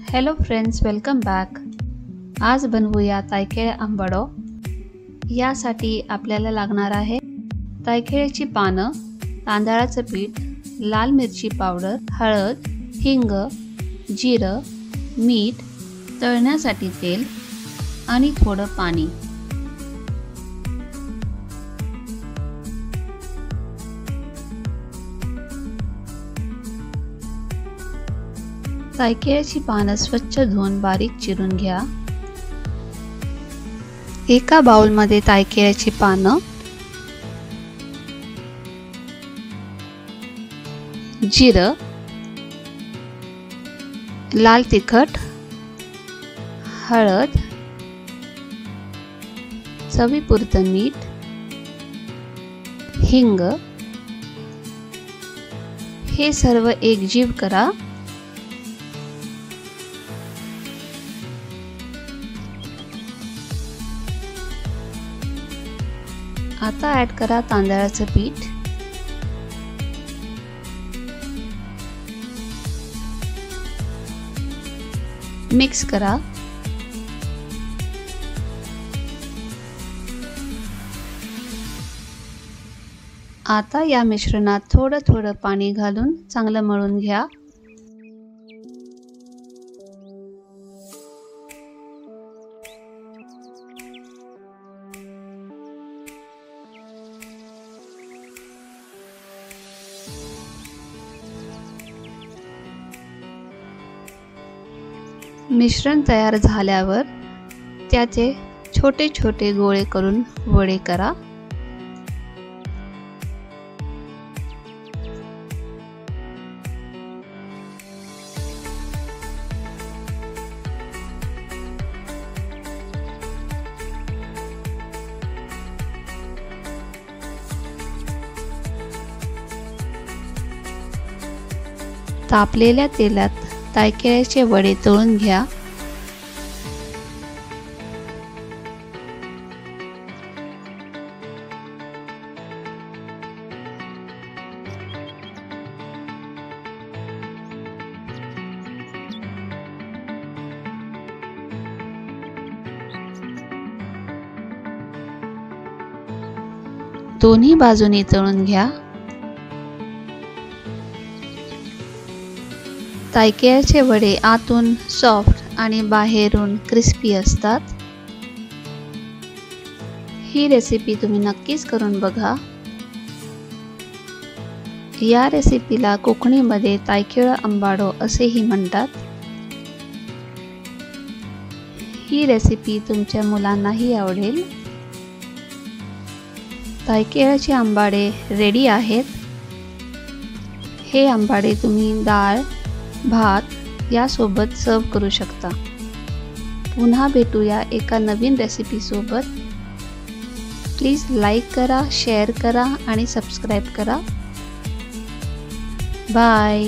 Hello friends, welcome back. आज बनवूया तायखेळ आंबाडो। यासाठी आपल्याला लागणार आहे तायखेळची पानं, तांदळाचं पीठ, लाल मिरची पावडर, हळद, हिंग, जिरं, मीठ, तळण्यासाठी तेल आणि थोडं पाणी। तायखेळची पानं स्वच्छ धुवून बारीक चिरून घ्या। एका बाउल मध्ये तायखेळची पानं, जिरं, लाल तिखट, हळद, चवीपुरतं मीठ, हिंग हे सर्व एकजीव करा। आता ऍड करा तांदळाचं पीठ, मिक्स करा। आता या मिश्रणात थोडं थोडं पाणी घालून चांगलं मळून घ्या। मिश्रण तयार झाल्यावर त्याचे छोटे छोटे गोळे करून वडे करा। तापलेल्या तेलात तायखेळचे वडे तळून घ्या। दोन्ही बाजूनी तळून घ्या। तायखेळचे वडे आतून सॉफ्ट आणि बाहेरून क्रिस्पी असतात। ही रेसिपी तुम्ही नक्कीच करून बघा। या रेसिपीला कोकणीमध्ये तायखेळ आंबाडो असेही म्हणतात। ही रेसिपी तुमच्या मुलांनाही आवडेल। तायखेळचे आंबाडे रेडी आहेत। हे आंबाडे तुम्ही डाळ, भात यासोबत सर्व करू शकता। पुन्हा भेटूया एका नवीन रेसिपी सोबत। प्लीज लाईक करा, शेअर करा आणि सबस्क्राईब करा। बाय।